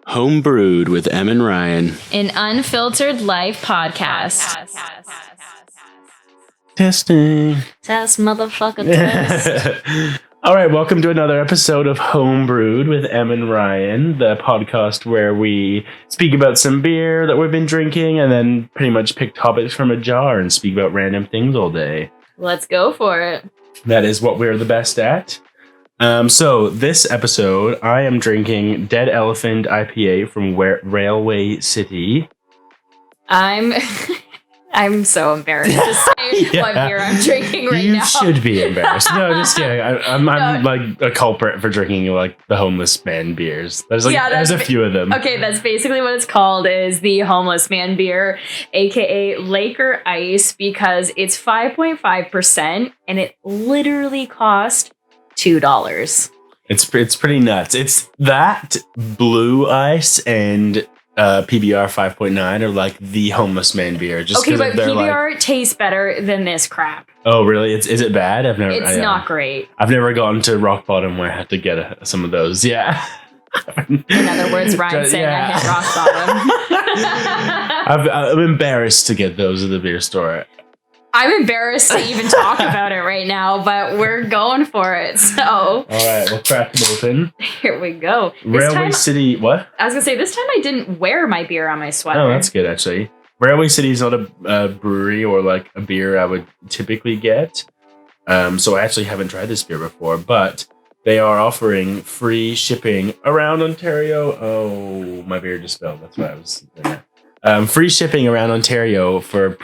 Homebrewed with Em and Ryan. An unfiltered life podcast. Testing. Test, motherfucker, test. All right, welcome to another episode of Homebrewed with Em and Ryan, the podcast where we speak about some beer that we've been drinking and then pretty much pick topics from a jar and speak about random things all day. Let's go for it. That is what we're the best at. So this episode, I am drinking Dead Elephant IPA from Railway City. I'm so embarrassed to say what beer I'm drinking right now. You should be embarrassed. No, just kidding. I'm like a culprit for drinking like the homeless man beers. There's a few of them. Okay, that's basically what it's called, is the homeless man beer, aka Laker Ice, because it's 5.5% and it literally cost $2. It's pretty nuts. It's that Blue Ice and PBR 5.9 are like the homeless man beer. Just okay, but PBR tastes better than this crap. Oh, really? Is it bad? It's not great. I've never gotten to rock bottom where I have to get some of those. Yeah. In other words, Ryan saying I hit rock bottom. I'm embarrassed to get those at the beer store. I'm embarrassed to even talk about it right now, but we're going for it. So, all right, we'll crack them open. Here we go. Railway City, what? I was gonna say, this time I didn't wear my beer on my sweater. Oh, that's good actually. Railway City is not a brewery or like a beer I would typically get. So I actually haven't tried this beer before, but they are offering free shipping around Ontario. Oh, my beer just spilled. That's what I was saying. Free shipping around Ontario for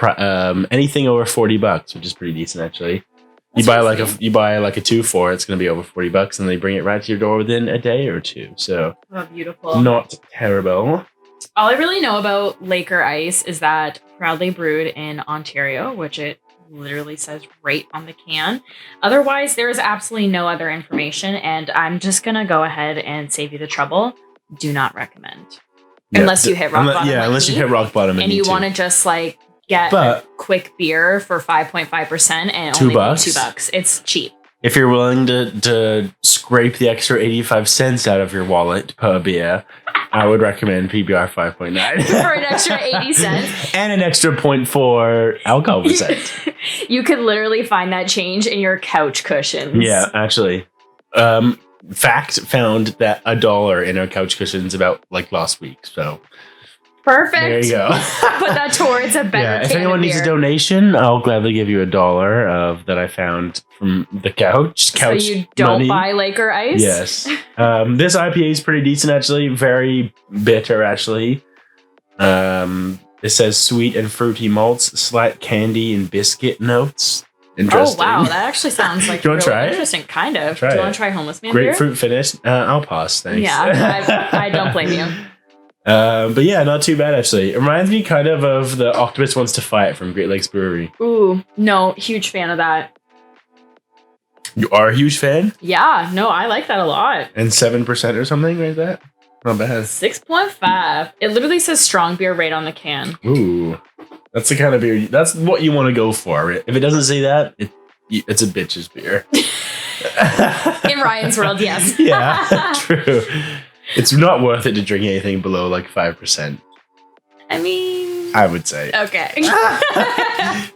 anything over $40, which is pretty decent actually. You buy like a 2-4, it's going to be over $40, and they bring it right to your door within a day or two. So, oh, beautiful. Not terrible. All I really know about Laker Ice is that proudly brewed in Ontario, which it literally says right on the can. Otherwise, there is absolutely no other information, and I'm just going to go ahead and save you the trouble. Do not recommend. Yeah, unless you hit rock bottom. Yeah, unless you hit rock bottom. And you want to just like get a quick beer for 5.5% and only $2. It's cheap. If you're willing to scrape the extra 85 cents out of your wallet per beer, I would recommend PBR 5.9. For an extra 80 cents. And an extra 0.4 alcohol percent. You could literally find that change in your couch cushions. Yeah, actually. Fact found that $1 in our couch cushions about like last week. So perfect. There you go. Put that towards a better. Yeah, if anyone needs a donation, I'll gladly give you $1 that I found from the couch. So you don't money. Buy Laker Ice? Yes. This IPA is pretty decent actually. Very bitter actually. It says sweet and fruity malts, slight candy and biscuit notes. Interesting. Oh wow, that actually sounds like really interesting. Kind of. Do you want to try homeless man beer? Grapefruit finish. I'll pass. Thanks. Yeah, I don't blame you. But yeah, not too bad actually. It reminds me kind of the Octopus Wants to Fight from Great Lakes Brewery. Ooh, no, huge fan of that. You are a huge fan? Yeah, no, I like that a lot. And 7% or something like that? Not bad. 6.5. It literally says strong beer right on the can. Ooh. That's the kind of beer, that's what you want to go for. If it doesn't say that, it's a bitch's beer. In Ryan's world, yes. Yeah, true. It's not worth it to drink anything below like 5%. I mean, I would say. Okay.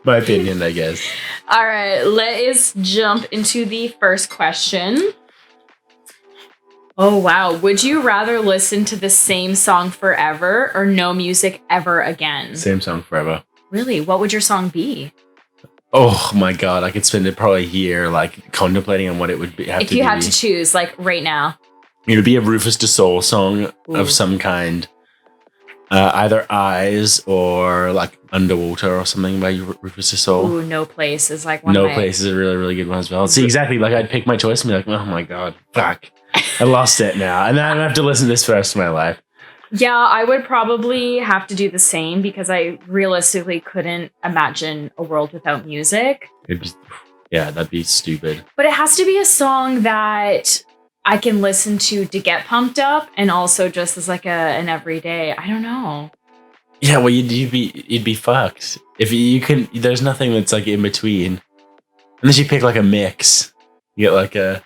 My opinion, I guess. All right, let's jump into the first question. Oh, wow. Would you rather listen to the same song forever or no music ever again? Same song forever. Really? What would your song be? Oh my God. I could spend it probably a year like contemplating on what it would be. If you had to choose, like right now. It would be a Rufus Du Sol song of some kind. Either Eyes or like Underwater or something by Rufus Du Sol. Ooh, No Place is like one No Place is a really, really good one as well. See, exactly. Like I'd pick my choice and be like, oh my God, fuck. I lost it now. And then I'm going to have to listen to this for the rest of my life. Yeah, I would probably have to do the same because I realistically couldn't imagine a world without music. That'd be stupid. But it has to be a song that I can listen to get pumped up and also just as like an everyday. I don't know. Yeah, well, you'd be fucked if you can. There's nothing that's like in between, unless you pick like a mix. You get like a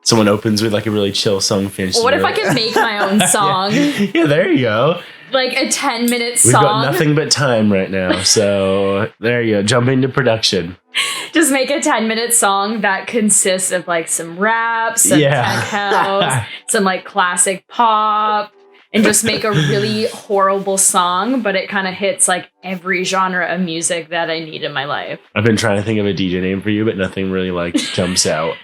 someone opens with like a really chill song, finishes. What if really... I could make my own song? Yeah, there you go. Like a 10-minute song. We've got nothing but time right now, so there you go. Jump into production. Just make a 10-minute song that consists of like some rap, some tech house, some like classic pop, and just make a really horrible song, but it kind of hits like every genre of music that I need in my life. I've been trying to think of a DJ name for you, but nothing really like jumps out.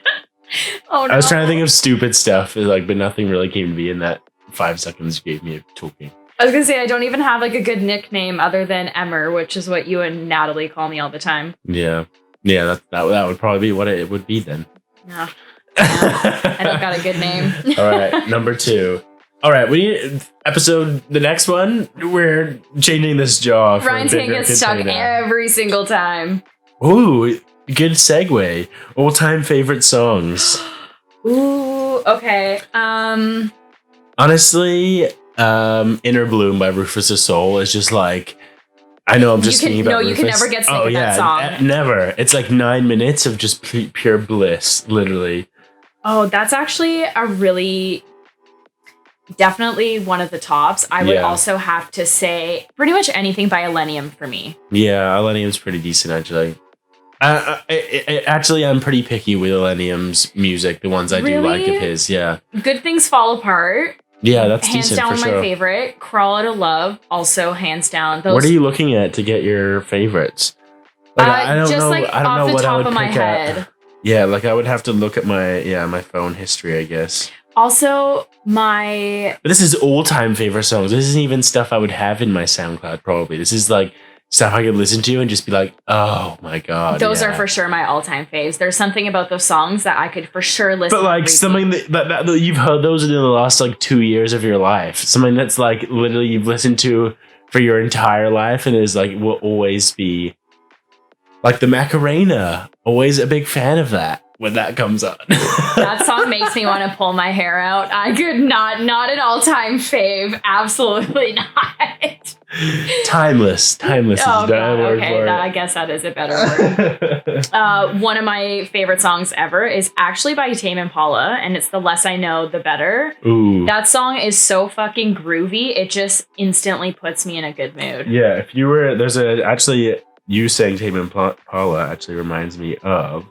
Oh no. I was trying to think of stupid stuff, like, but nothing really came to me in that 5 seconds you gave me of talking. I was gonna say I don't even have like a good nickname other than Emmer, which is what you and Natalie call me all the time. Yeah, that would probably be what it would be then. Yeah. I don't got a good name. All right, number 2. All right, we need the next one. We're changing this jaw. Ryan's gonna get stuck every single time. Ooh, good segue. All-time favorite songs. Ooh, okay. Honestly, Inner Bloom by Rufus the Soul is just like, I know I'm just thinking about Rufus. You can never get sick of that song. Never. It's like 9 minutes of just pure bliss, literally. Oh, that's actually definitely one of the tops. I would also have to say pretty much anything by Illenium for me. Yeah, Illenium's pretty decent, actually. Actually, I'm pretty picky with Illenium's music, the ones I do like of his, yeah. Good Things Fall Apart. Yeah, that's hands decent down for sure. My favorite. Crawl Out of Love, also hands down. What are you looking at to get your favorites? Like, I don't know. Like I don't know what I would pick head. Yeah, like I would have to look at my phone history, I guess. Also, But this is all-time favorite songs. This isn't even stuff I would have in my SoundCloud, probably. This is like stuff I could listen to and just be like, oh my god. Those are for sure my all-time faves. There's something about those songs that I could for sure listen to. But like something that you've heard those in the last like 2 years of your life. Something that's like literally you've listened to for your entire life and is like will always be like the Macarena. Always a big fan of that when that comes on. That song makes me want to pull my hair out. I could not an all-time fave. Absolutely not. Timeless is the word for it. I guess that is a better word. One of my favorite songs ever is actually by Tame Impala, and it's The Less I Know, The Better. Ooh. That song is so fucking groovy. It just instantly puts me in a good mood. Yeah, if you were, you saying Tame Impala actually reminds me of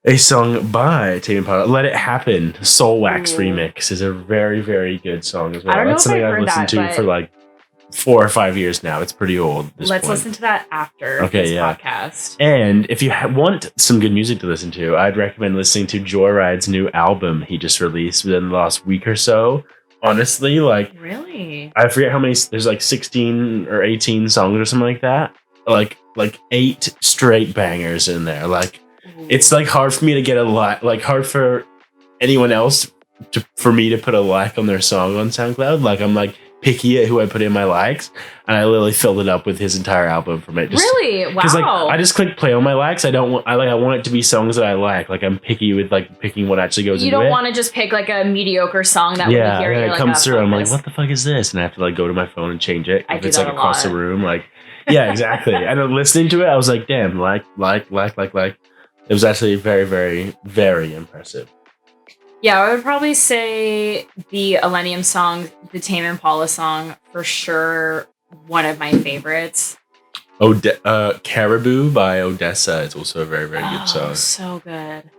a song by Tame Impala, Let It Happen, Soul Wax remix is a very, very good song as well. I don't know That's if something I've I've heard listened that, to for like 4 or 5 years now. It's pretty old at this Let's point. listen to that after this podcast. And if you want some good music to listen to, I'd recommend listening to Joyride's new album he just released within the last week or so. Honestly, like... Really? I forget how many... There's like 16 or 18 songs or something like that. Like 8 straight bangers in there. Like... It's like hard for me to get a like hard for anyone else for me to put a like on their song on SoundCloud. Like I'm like picky at who I put in my likes, and I literally filled it up with his entire album from it. Really? Wow. Because like I just click play on my likes. I want it to be songs that I like. Like I'm picky with like picking what actually goes into it. You don't want to just pick like a mediocre song that when you hear it, it comes through. I'm like, what the fuck is this? And I have to like go to my phone and change it. If it's like across the room, like yeah, exactly. And then listening to it, I was like, damn, like. It was actually very, very, very impressive. Yeah, I would probably say the Illenium song, the Tame Impala song, for sure, one of my favorites. Caribou by Odessa is also a very, very good song. So good.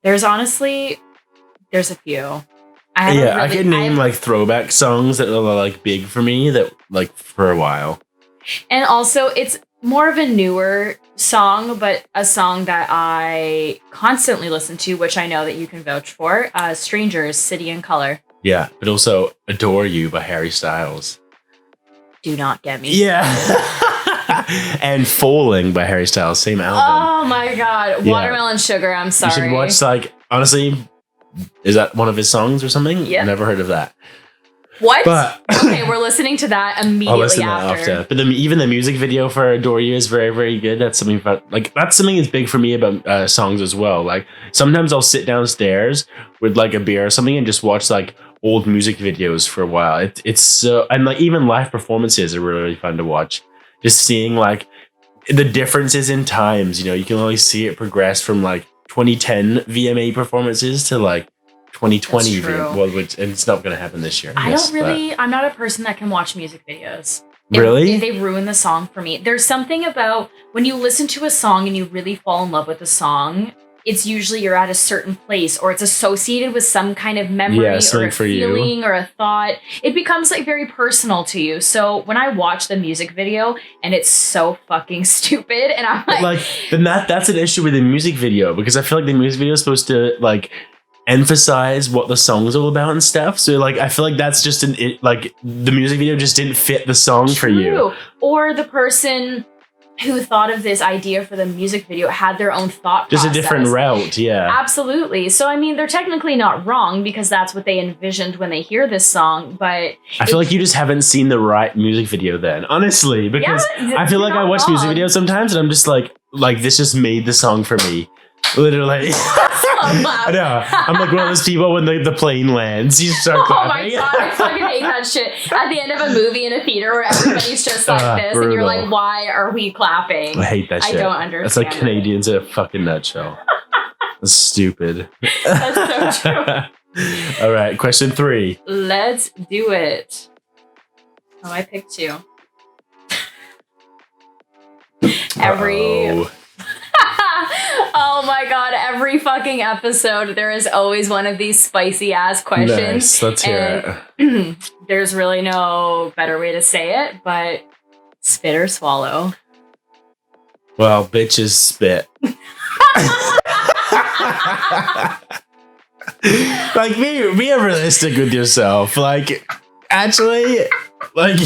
There's a few. I can name like throwback songs that are like big for me that like for a while. And also, it's more of a newer song, but a song that I constantly listen to, which I know that you can vouch for. Strangers, City and Color. Yeah, but also Adore You by Harry Styles. Do not get me. Yeah. And Falling by Harry Styles, same album. Oh my god. Watermelon Sugar, I'm sorry. You should watch, like, honestly, is that one of his songs or something? Yeah. Never heard of that. What? But okay, we're listening to that immediately after. But even the music video for Adore You is very, very good. That's something that's big for me about songs as well. Like sometimes I'll sit downstairs with like a beer or something and just watch like old music videos for a while. It's so, and like even live performances are really, really fun to watch. Just seeing like the differences in times. You know, you can only see it progress from like 2010 VMA performances to like 2020 That's true. and it's not going to happen this year. I'm not a person that can watch music videos. Really? They ruin the song for me. There's something about when you listen to a song and you really fall in love with a song, it's usually you're at a certain place or it's associated with some kind of memory or a feeling or a thought. It becomes like very personal to you. So when I watch the music video and it's so fucking stupid and I'm like then that's an issue with the music video, because I feel like the music video is supposed to like emphasize what the song's all about and stuff. So like I feel like that's just like the music video just didn't fit the song for you. Or the person who thought of this idea for the music video had their own thought process. Just a different route, yeah. Absolutely. So, I mean, they're technically not wrong because that's what they envisioned when they hear this song, but... I feel like you just haven't seen the right music video then, honestly, because I feel like I watch music videos sometimes and I'm just like, this just made the song for me. Literally. I know. I'm like one of those people when the plane lands, you start clapping. Oh my god, I fucking hate that shit. At the end of a movie in a theater where everybody's just like this, and you're like, why are we clapping? I hate that shit. I don't understand. It's like Canadians in a fucking nutshell. That's stupid. That's so true. All right, question 3. Let's do it. Oh, I picked 2. Oh my god, every fucking episode there is always one of these spicy ass questions. Nice, let's hear it. There's really no better way to say it, but spit or swallow. Well, bitches spit. Like be realistic with yourself. Like actually, like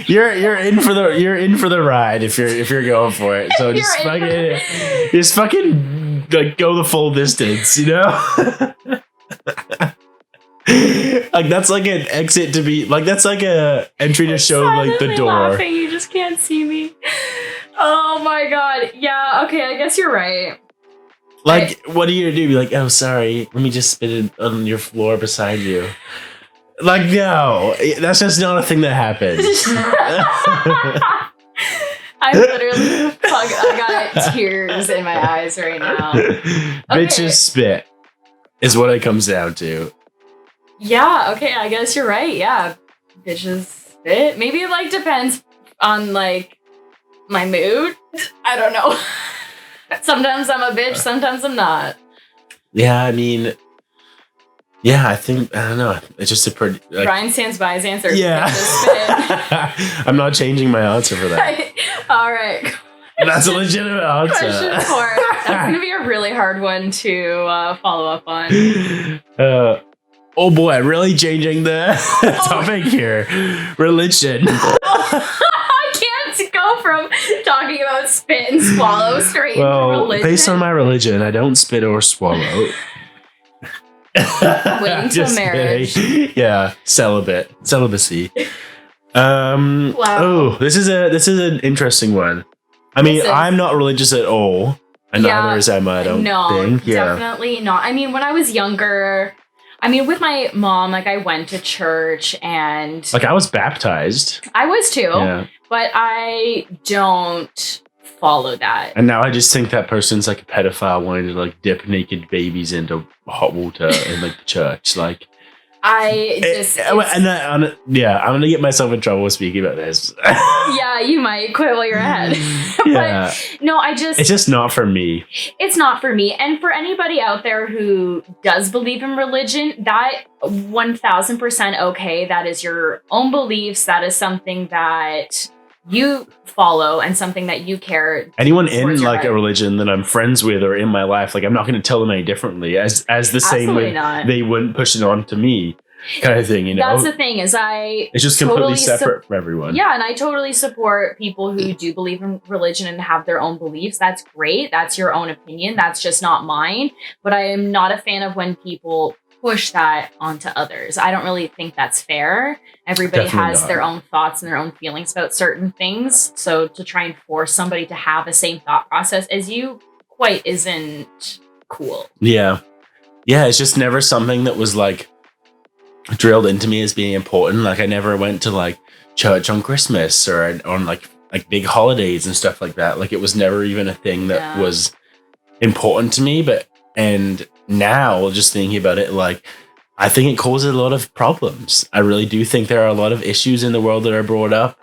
you're in for the ride if you're going for it. So just fucking like go the full distance, you know? Like that's like an exit to be like that's like a entry to show like the door. Laughing, you just can't see me. Oh my god. Yeah, okay, I guess you're right. Like, what are you gonna do? Be like, oh, sorry, let me just spit it on your floor beside you. Like, no, that's just not a thing that happens. I'm literally, I got tears in my eyes right now. Bitches spit is what it comes down to. Yeah, okay, I guess you're right. Yeah, bitches spit. Maybe it like depends on like my mood. I don't know. Sometimes I'm a bitch, sometimes I'm not. Yeah, I mean, yeah, I don't know. It's just a pretty... Like, Brian stands by his answer. Yeah. I'm not changing my answer for that. All right. That's a legitimate answer. Question 4. That's going to be a really hard one to follow up on. Oh boy, really changing the topic here. Religion. Go from talking about spit and swallow straight into religion. Based on my religion, I don't spit or swallow. Waiting till marriage. Kidding. Yeah, celibacy. Wow. Oh, this is an interesting one. I mean, I'm not religious at all, and neither is Emma. I don't think. Yeah, definitely not. I mean, when I was younger, with my mom, like I went to church and like I was baptized. I was too. Yeah. But I don't follow that. And now I just think that person's like a pedophile wanting to like dip naked babies into hot water in like the church. Like, I'm gonna get myself in trouble speaking about this. Yeah, you might quit while you're ahead. Yeah. But no, it's just not for me. It's not for me. And for anybody out there who does believe in religion, that 1000% okay. That is your own beliefs. That is something that you follow and something that you care. Anyone in like a religion that I'm friends with or in my life, like I'm not going to tell them any differently as the Absolutely same way not. They wouldn't push it on to me, kind of thing, you know. That's the thing is it's just completely separate from everyone. Yeah, and I totally support people who do believe in religion and have their own beliefs. That's great. That's your own opinion. That's just not mine. But I am not a fan of when people push that onto others. I don't really think that's fair. Everybody Definitely has not. their own thoughts and their own feelings about certain things. So to try and force somebody to have the same thought process as you quite isn't cool. Yeah. Yeah, it's just never something that was like drilled into me as being important. Like I never went to like church on Christmas or on like big holidays and stuff like that. Like it was never even a thing that was important to me, and now just thinking about it, like, I think it causes a lot of problems. I really do think there are a lot of issues in the world that are brought up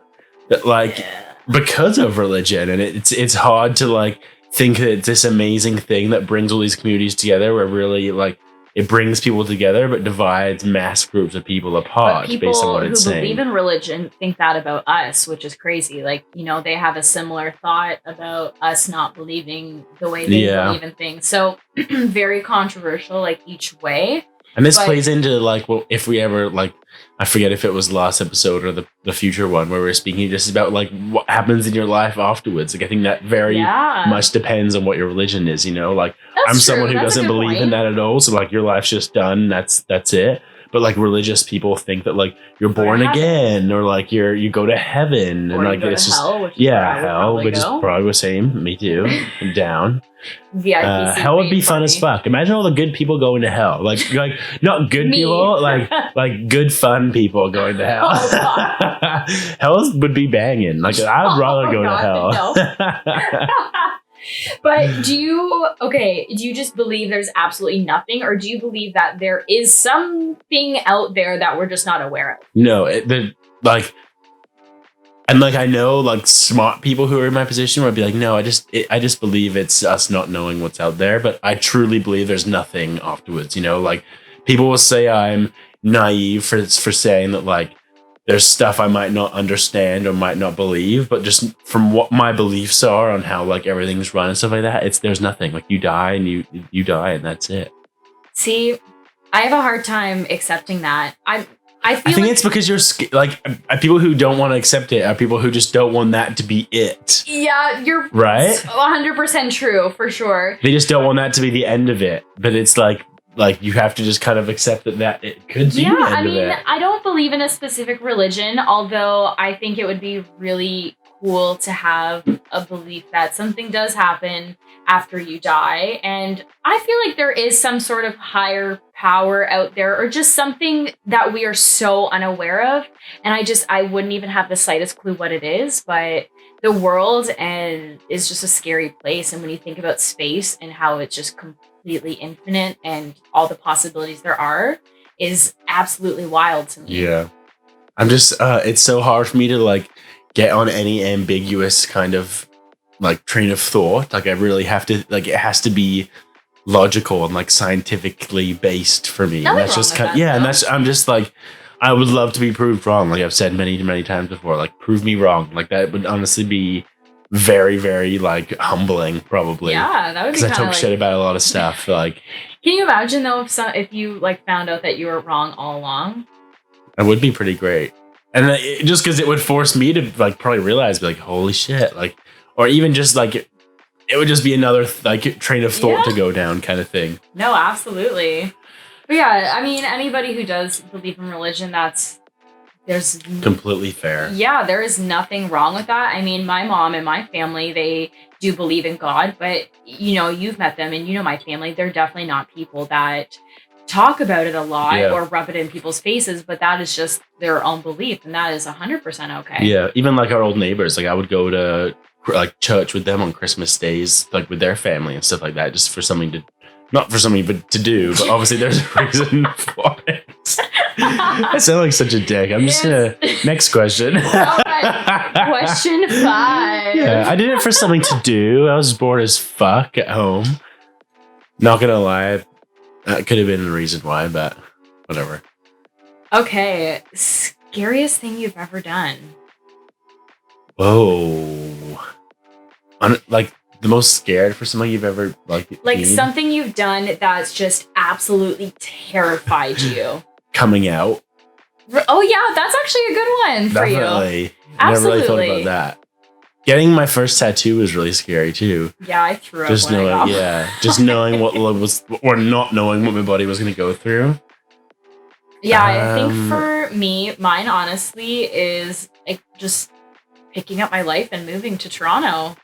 that, like, because of religion, and it's hard to like think that it's this amazing thing that brings all these communities together, where really like it brings people together but divides mass groups of people apart based on what it's saying. People who believe in religion think that about us, which is crazy. Like, they have a similar thought about us not believing the way they believe in things. So very controversial, like each way. And this plays into like, well, if we ever like, I forget if it was the last episode or the future one where we're speaking just about like what happens in your life afterwards. Like, I think that very much depends on what your religion is, like I'm someone who doesn't believe in that at all. So like your life's just done. That's it. But like religious people think that like you're born again, or like you go to heaven, or and like it's just hell, which is probably the same. Me too. I'm down. Hell would be fun as fuck. Imagine all the good people going to hell. Like not good people, like good fun people going to hell. Hell would be banging. Like I'd rather go to hell. No. But do you just believe there's absolutely nothing, or do you believe that there is something out there that we're just not aware of? No, and like I know like smart people who are in my position would be like, no, I just believe it's us not knowing what's out there, but I truly believe there's nothing afterwards. Like people will say I'm naive for saying that like there's stuff I might not understand or might not believe, but just from what my beliefs are on how like everything's run and stuff like that, there's nothing. Like you die and you die and that's it. See, I have a hard time accepting that. I think it's because you're like people who don't want to accept it are people who just don't want that to be it. Yeah, you're right. 100% true for sure. They just don't want that to be the end of it, but it's like you have to just kind of accept that it could be the end of it. I don't believe in a specific religion, although I think it would be really cool to have a belief that something does happen after you die. And I feel like there is some sort of higher power out there, or just something that we are so unaware of. And I wouldn't even have the slightest clue what it is, but the world is just a scary place. And when you think about space and how it's just completely infinite and all the possibilities there are, is absolutely wild to me. Yeah. I'm just, it's so hard for me to like get on any ambiguous kind of like train of thought. Like I really have to, like it has to be logical and like scientifically based for me. Nothing and that's just and that's, I'm just like, I would love to be proved wrong. Like I've said many, many times before, like prove me wrong. Like that would honestly be very, very like humbling probably. Yeah, that would be because I talk shit about a lot of stuff. Like, can you imagine though if you like found out that you were wrong all along? That would be pretty great. And just because it would force me to like probably realize, be like, holy shit, like, or even just like it would just be another like train of thought to go down kind of thing. No, absolutely. But yeah, I mean, anybody who does believe in religion, there's completely fair. Yeah, there is nothing wrong with that. I mean, my mom and my family, they do believe in God, but you've met them and my family, they're definitely not people that talk about it a lot or rub it in people's faces, but that is just their own belief, and that is 100% okay. Yeah, even like our old neighbors, like I would go to like church with them on Christmas days, like with their family and stuff like that, just for something to, not for something but to do, but obviously there's a reason for it. I sound like such a dick. I'm just gonna next question. Question 5. Yeah, I did it for something to do. I was bored as fuck at home. Not gonna lie, that could have been the reason why, but whatever. Okay, scariest thing you've ever done. Whoa. Like the most scared for something you've ever like something you've done that's just absolutely terrified you. Coming out. Oh yeah, that's actually a good one for you. I never really thought about that. Getting my first tattoo was really scary too. Yeah, I threw up. Just knowing what was, or not knowing what my body was going to go through. Yeah, I think for me, mine honestly is like just picking up my life and moving to Toronto.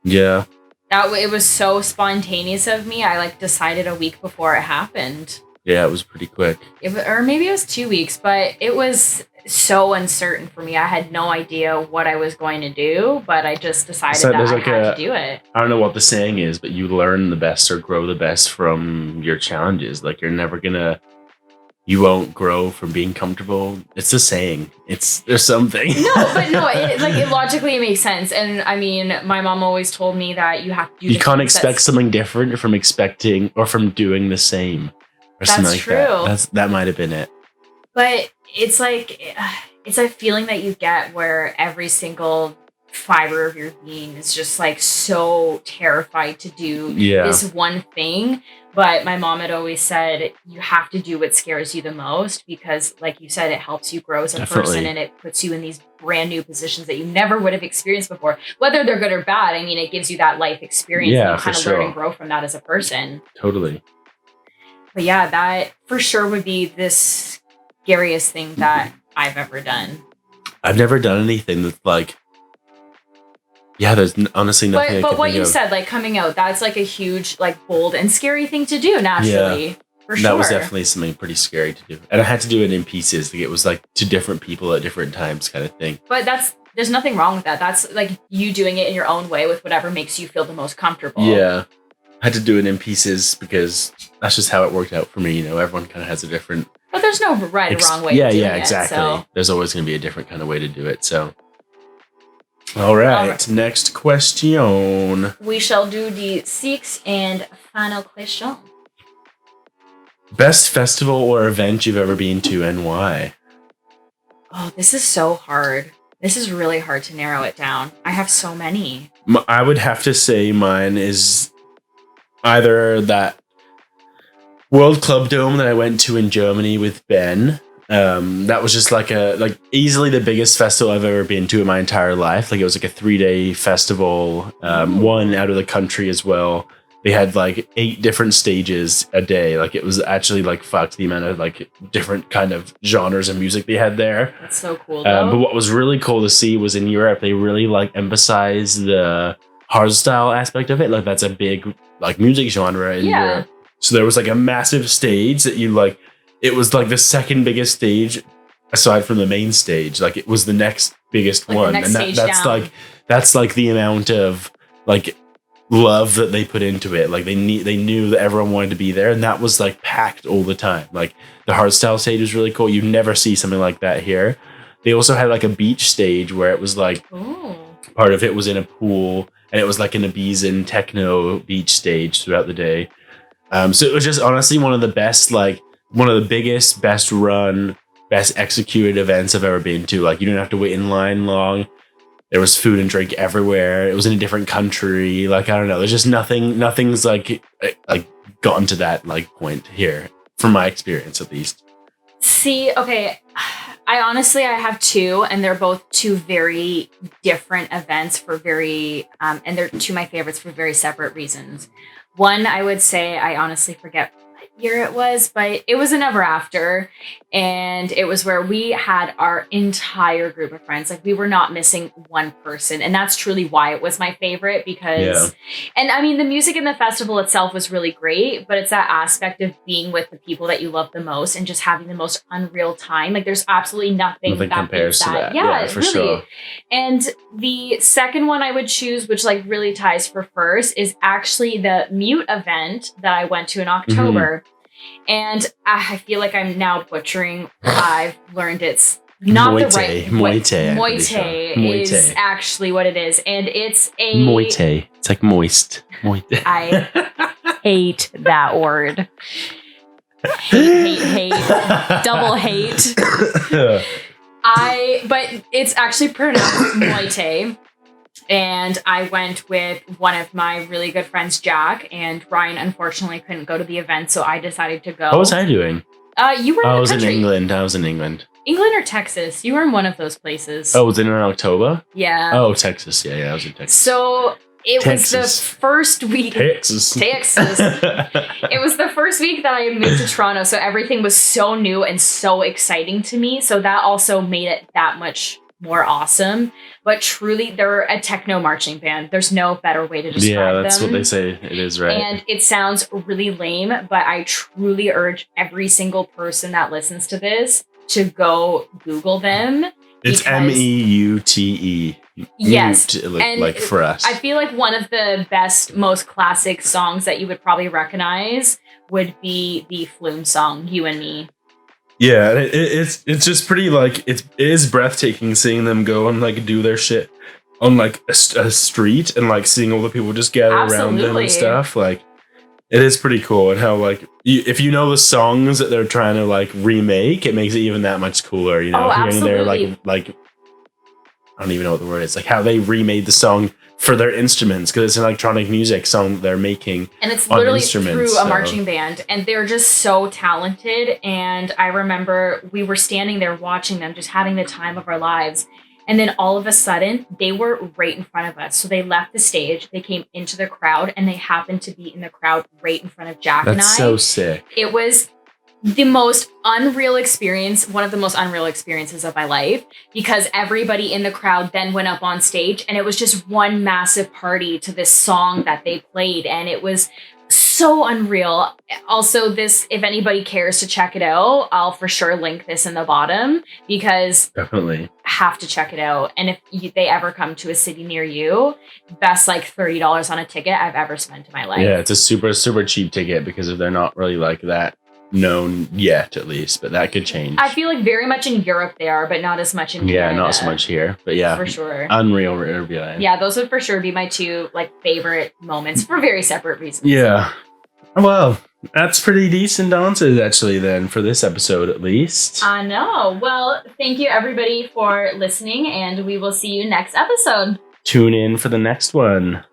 Yeah. It was so spontaneous of me. I like decided a week before it happened. Yeah, it was pretty quick. Or maybe it was 2 weeks, but it was so uncertain for me. I had no idea what I was going to do, but I just decided So that there's I like had to do it. I don't know what the saying is, but you learn the best or grow the best from your challenges. Like you won't grow from being comfortable. It's a saying. There's something. No, it logically makes sense. And I mean, my mom always told me that you have to do. You can't expect something different from expecting or from doing the same. Or something like true. That might have been it. But it's like it's a feeling that you get where every single fiber of your being is just like so terrified to do this one thing. But my mom had always said you have to do what scares you the most because, like you said, it helps you grow as a person and it puts you in these brand new positions that you never would have experienced before, whether they're good or bad. I mean, it gives you that life experience and you kind of learn and grow from that as a person. Totally. But yeah, that for sure would be the scariest thing that I've ever done. I've never done anything that's like, there's honestly nothing. But what you said, like coming out, that's like a huge, like bold and scary thing to do naturally. Yeah. For sure. That was definitely something pretty scary to do. And I had to do it in pieces. Like it was like to different people at different times kind of thing. But there's nothing wrong with that. That's like you doing it in your own way with whatever makes you feel the most comfortable. Yeah. I had to do it in pieces because that's just how it worked out for me. You know, everyone kind of has a different... But there's no right or wrong way to do it. Exactly. So. There's always going to be a different kind of way to do it. So, all right. Next question. We shall do the sixth and final question. Best festival or event you've ever been to and why? Oh, this is so hard. This is really hard to narrow it down. I have so many. I would have to say mine is either that World Club Dome that I went to in Germany with Ben. That was just like easily the biggest festival I've ever been to in my entire life. Like it was like a 3-day festival, one out of the country as well. They had like 8 different stages a day. Like it was actually like fucked the amount of like different kind of genres of music they had there. That's so cool. But what was really cool to see was in Europe, they really like emphasized the hardstyle aspect of it. Like that's a big like music genre in Europe. So there was like a massive stage that it was like the second biggest stage aside from the main stage. Like it was the next biggest one. Next that's like the amount of like love that they put into it. Like they knew that everyone wanted to be there, and that was like packed all the time. Like the hardstyle stage was really cool. You never see something like that here. They also had like a beach stage where it was like part of it was in a pool, and it was like an Ibiza techno beach stage throughout the day. So it was just honestly one of the best, like one of the biggest, best run, best executed events I've ever been to. Like you didn't have to wait in line long. There was food and drink everywhere. It was in a different country. Like, I don't know. There's just nothing's like gotten to that like point here from my experience, at least. See, okay. I have 2, and they're both 2 very different events for and they're 2 of my favorites for very separate reasons. One, I would say, I honestly forget what year it was, but it was an Ever After, and it was where we had our entire group of friends. Like we were not missing one person, and that's truly why it was my favorite because, and I mean, the music in the festival itself was really great, but it's that aspect of being with the people that you love the most and just having the most unreal time. Like there's absolutely nothing that compares to that. Yeah, for really. Sure. And the second one I would choose, which like really ties for first, is actually the Mute event that I went to in October. Mm-hmm. And I feel like I'm now butchering. I've learned it's not Moite, the right Moite is actually what it is, and it's a Moite. It's like moist. Moite. I hate that word. Hate, double hate. But it's actually pronounced Moite. And I went with one of my really good friends, Jack, and Ryan unfortunately couldn't go to the event, so I decided to go. What was I doing? You were in the was country. In England. I was in England. England or Texas? You were in one of those places. Oh, was it in October? Yeah. Oh, Texas. Yeah, I was in Texas. So it was the first week. Texas. It was the first week that I moved to Toronto, so everything was so new and so exciting to me. So that also made it that much more awesome. But truly, they're a techno marching band. There's no better way to describe them. Yeah, that's what they say it is, right? And it sounds really lame, but I truly urge every single person that listens to this, to go Google them. It's Meute. Yes. Like for us. I feel like one of the best, most classic songs that you would probably recognize would be the Flume song, You and Me. Yeah, it's just pretty like it is breathtaking seeing them go and like do their shit on like a street and like seeing all the people just gather around them and stuff. Like it is pretty cool, and how like if you know the songs that they're trying to like remake, it makes it even that much cooler. You know, hearing their like I don't even know what the word is, like how they remade the song for their instruments, because it's an electronic music song that they're making, and it's literally through a marching band, and they're just so talented. And I remember we were standing there watching them, just having the time of our lives. And then all of a sudden, they were right in front of us. So they left the stage, they came into the crowd, and they happened to be in the crowd right in front of Jack and I. That's so sick. It was the most unreal experience, one of the most unreal experiences of my life, because everybody in the crowd then went up on stage, and it was just one massive party to this song that they played. And it was so unreal. Also, this, if anybody cares to check it out, I'll for sure link this in the bottom, because definitely have to check it out. And if they ever come to a city near you, best like $30 on a ticket I've ever spent in my life. Yeah, it's a super cheap ticket, because if they're not really like that known yet, at least, but that could change. I feel like very much in Europe they are, but not as much in Canada. Yeah, not so much here, but yeah, for sure. Unreal Airbnb. Yeah, those would for sure be my two like favorite moments for very separate reasons. Yeah, well, that's pretty decent answers actually then for this episode at least. I know. Well, thank you everybody for listening, and we will see you next episode. Tune in for the next one.